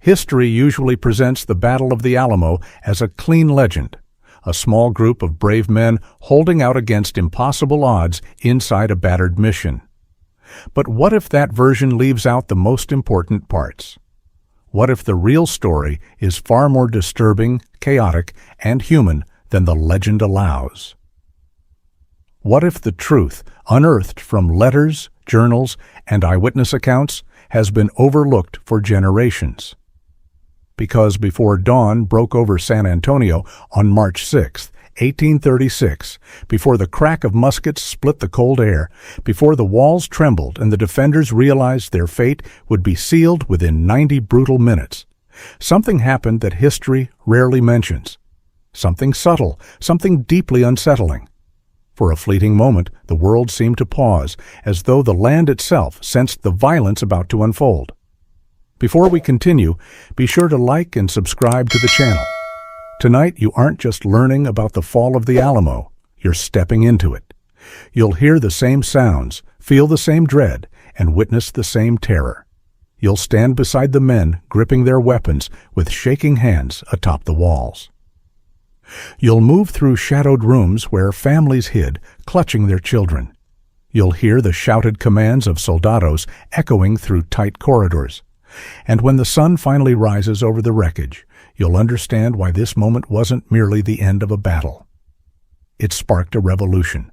History usually presents the Battle of the Alamo as a clean legend, a small group of brave men holding out against impossible odds inside a battered mission. But what if that version leaves out the most important parts? What if the real story is far more disturbing, chaotic, and human than the legend allows? What if the truth, unearthed from letters, journals, and eyewitness accounts, has been overlooked for generations? Because before dawn broke over San Antonio on March 6, 1836, before the crack of muskets split the cold air, before the walls trembled and the defenders realized their fate would be sealed within 90 brutal minutes, something happened that history rarely mentions. Something subtle, something deeply unsettling. For a fleeting moment, the world seemed to pause, as though the land itself sensed the violence about to unfold. Before we continue, be sure to like and subscribe to the channel. Tonight, you aren't just learning about the fall of the Alamo, you're stepping into it. You'll hear the same sounds, feel the same dread, and witness the same terror. You'll stand beside the men gripping their weapons with shaking hands atop the walls. You'll move through shadowed rooms where families hid, clutching their children. You'll hear the shouted commands of soldados echoing through tight corridors. And when the sun finally rises over the wreckage, you'll understand why this moment wasn't merely the end of a battle. It sparked a revolution.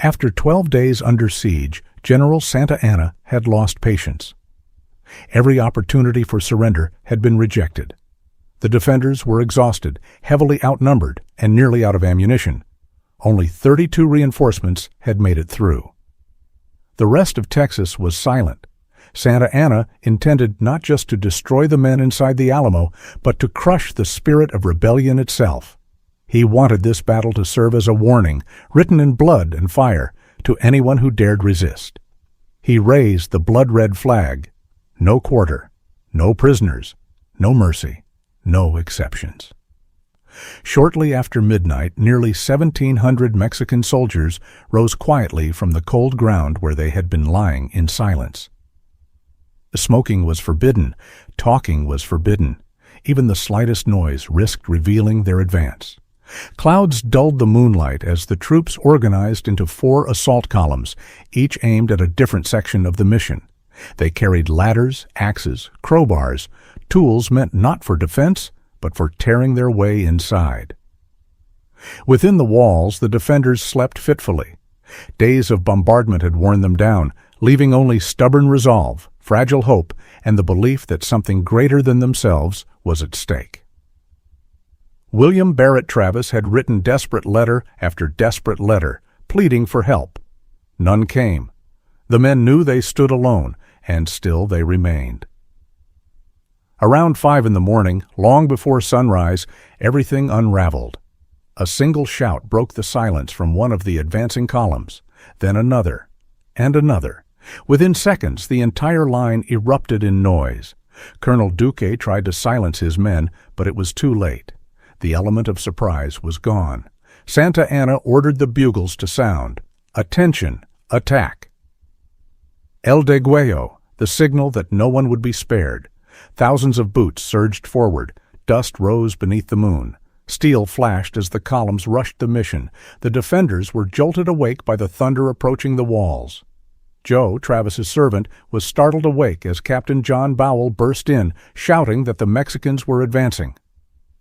After 12 days under siege, General Santa Anna had lost patience. Every opportunity for surrender had been rejected. The defenders were exhausted, heavily outnumbered, and nearly out of ammunition. Only 32 reinforcements had made it through. The rest of Texas was silent. Santa Anna intended not just to destroy the men inside the Alamo, but to crush the spirit of rebellion itself. He wanted this battle to serve as a warning, written in blood and fire, to anyone who dared resist. He raised the blood-red flag. No quarter, no prisoners, no mercy, no exceptions. Shortly after midnight, nearly 1,700 Mexican soldiers rose quietly from the cold ground where they had been lying in silence. Smoking was forbidden, talking was forbidden. Even the slightest noise risked revealing their advance. Clouds dulled the moonlight as the troops organized into 4 assault columns, each aimed at a different section of the mission. They carried ladders, axes, crowbars, tools meant not for defense, but for tearing their way inside. Within the walls, the defenders slept fitfully. Days of bombardment had worn them down, leaving only stubborn resolve, fragile hope, and the belief that something greater than themselves was at stake. William Barrett Travis had written desperate letter after desperate letter, pleading for help. None came. The men knew they stood alone, and still they remained. Around 5 in the morning, long before sunrise, everything unraveled. A single shout broke the silence from one of the advancing columns, then another, and another. Within seconds, the entire line erupted in noise. Colonel Duque tried to silence his men, but it was too late. The element of surprise was gone. Santa Anna ordered the bugles to sound. Attention! Attack! El Deguello, the signal that no one would be spared. Thousands of boots surged forward. Dust rose beneath the moon. Steel flashed as the columns rushed the mission. The defenders were jolted awake by the thunder approaching the walls. Joe, Travis's servant, was startled awake as Captain John Bowell burst in, shouting that the Mexicans were advancing.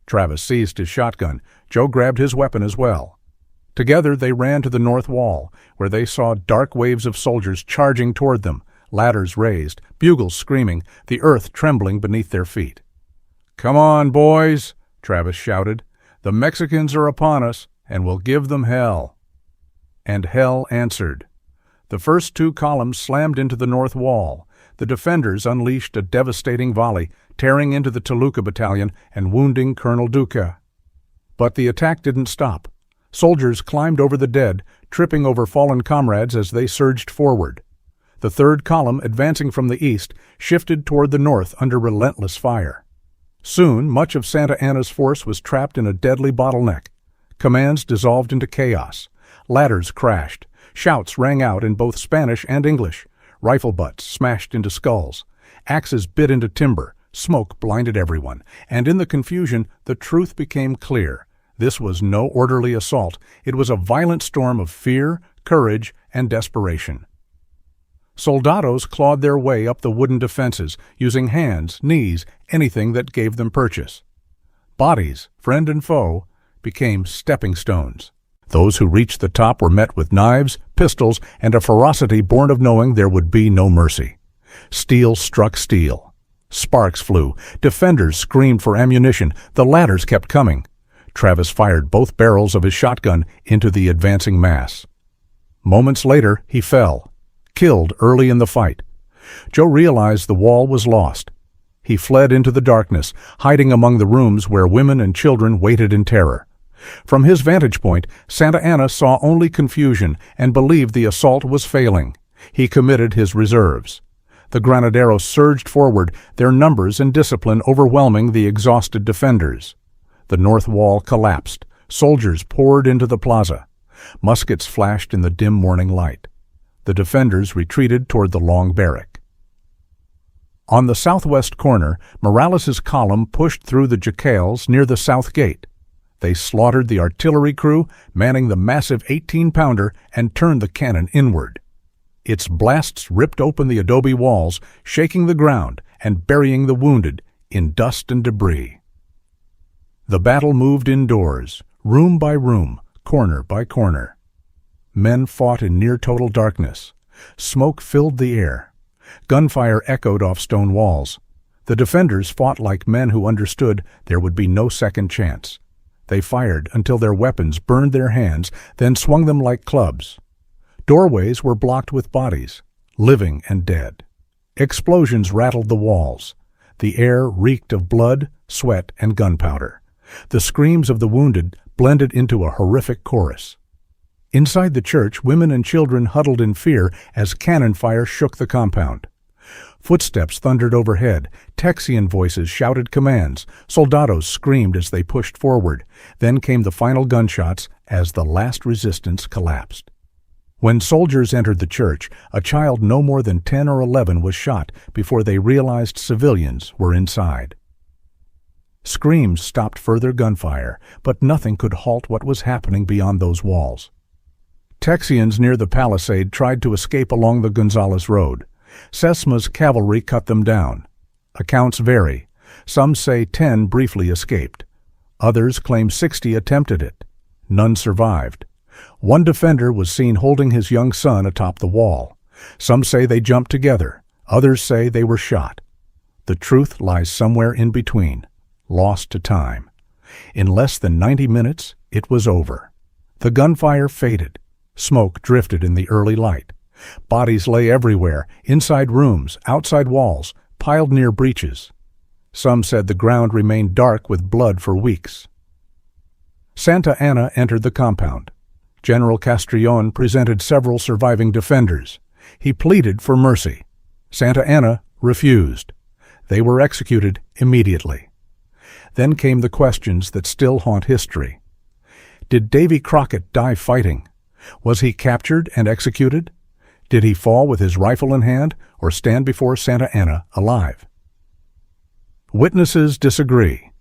Travis seized his shotgun. Joe grabbed his weapon as well. Together they ran to the north wall, where they saw dark waves of soldiers charging toward them, ladders raised, bugles screaming, the earth trembling beneath their feet. "Come on, boys," Travis shouted. "The Mexicans are upon us, and we'll give them hell." And hell answered. The first 2 columns slammed into the north wall. The defenders unleashed a devastating volley, tearing into the Toluca battalion and wounding Colonel Duque. But the attack didn't stop. Soldiers climbed over the dead, tripping over fallen comrades as they surged forward. The 3rd column, advancing from the east, shifted toward the north under relentless fire. Soon, much of Santa Anna's force was trapped in a deadly bottleneck. Commands dissolved into chaos. Ladders crashed. Shouts rang out in both Spanish and English. Rifle butts smashed into skulls. Axes bit into timber. Smoke blinded everyone, and in the confusion, the truth became clear. This was no orderly assault. It was a violent storm of fear, courage, and desperation. Soldados clawed their way up the wooden defenses, using hands, knees, anything that gave them purchase. Bodies, friend and foe, became stepping stones. Those who reached the top were met with knives, pistols, and a ferocity born of knowing there would be no mercy. Steel struck steel. Sparks flew. Defenders screamed for ammunition. The ladders kept coming. Travis fired both barrels of his shotgun into the advancing mass. Moments later, he fell, killed early in the fight. Joe realized the wall was lost. He fled into the darkness, hiding among the rooms where women and children waited in terror. From his vantage point, Santa Anna saw only confusion and believed the assault was failing. He committed his reserves. The granaderos surged forward, their numbers and discipline overwhelming the exhausted defenders. The north wall collapsed. Soldiers poured into the plaza. Muskets flashed in the dim morning light. The defenders retreated toward the long barrack. On the southwest corner, Morales's column pushed through the jackals near the south gate. They slaughtered the artillery crew, manning the massive 18-pounder, and turned the cannon inward. Its blasts ripped open the adobe walls, shaking the ground and burying the wounded in dust and debris. The battle moved indoors, room by room, corner by corner. Men fought in near-total darkness. Smoke filled the air. Gunfire echoed off stone walls. The defenders fought like men who understood there would be no second chance. They fired until their weapons burned their hands, then swung them like clubs. Doorways were blocked with bodies, living and dead. Explosions rattled the walls. The air reeked of blood, sweat, and gunpowder. The screams of the wounded blended into a horrific chorus. Inside the church, women and children huddled in fear as cannon fire shook the compound. Footsteps thundered overhead. Texian voices shouted commands. Soldados screamed as they pushed forward. Then came the final gunshots as the last resistance collapsed. When soldiers entered the church, a child no more than 10 or 11 was shot before they realized civilians were inside. Screams stopped further gunfire, but nothing could halt what was happening beyond those walls. Texians near the palisade tried to escape along the Gonzales Road. Sesma's cavalry cut them down. Accounts vary. Some say 10 briefly escaped. Others claim 60 attempted it. None survived. One defender was seen holding his young son atop the wall. Some say they jumped together. Others say they were shot. The truth lies somewhere in between, lost to time. In less than 90 minutes, it was over. The gunfire faded. Smoke drifted in the early light. Bodies lay everywhere, inside rooms, outside walls, piled near breaches. Some said the ground remained dark with blood for weeks. Santa Anna entered the compound. General Castrillon presented several surviving defenders. He pleaded for mercy. Santa Anna refused. They were executed immediately. Then came the questions that still haunt history. Did Davy Crockett die fighting? Was he captured and executed? Did he fall with his rifle in hand or stand before Santa Anna alive? Witnesses disagree.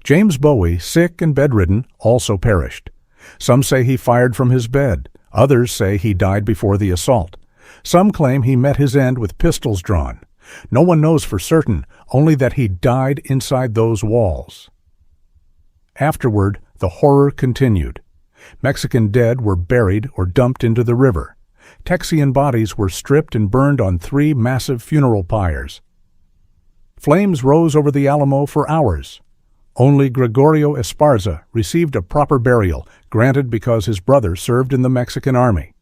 James Bowie, sick and bedridden, also perished. Some say he fired from his bed. Others say he died before the assault. Some claim he met his end with pistols drawn. No one knows for certain, only that he died inside those walls. Afterward, the horror continued. Mexican dead were buried or dumped into the river. Texian bodies were stripped and burned on 3 massive funeral pyres. Flames rose over the Alamo for hours. Only Gregorio Esparza received a proper burial, granted because his brother served in the Mexican army.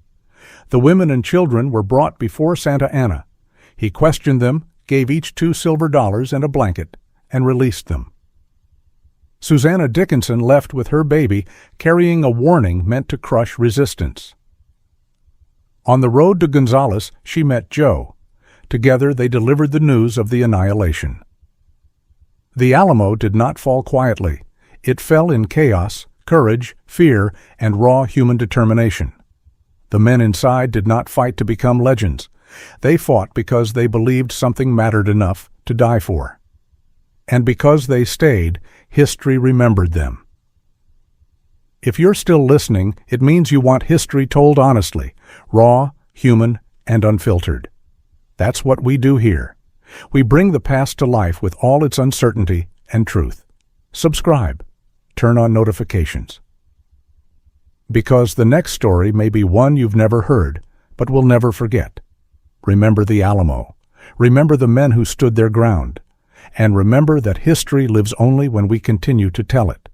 The women and children were brought before Santa Anna. He questioned them, gave each $2 silver and a blanket, and released them. Susanna Dickinson left with her baby, carrying a warning meant to crush resistance. On the road to Gonzales, she met Joe. Together they delivered the news of the annihilation. The Alamo did not fall quietly. It fell in chaos, courage, fear, and raw human determination. The men inside did not fight to become legends. They fought because they believed something mattered enough to die for. And because they stayed, history remembered them. If you're still listening, it means you want history told honestly, raw, human, and unfiltered. That's what we do here. We bring the past to life with all its uncertainty and truth. Subscribe. Turn on notifications. Because the next story may be one you've never heard, but will never forget. Remember the Alamo. Remember the men who stood their ground. And remember that history lives only when we continue to tell it.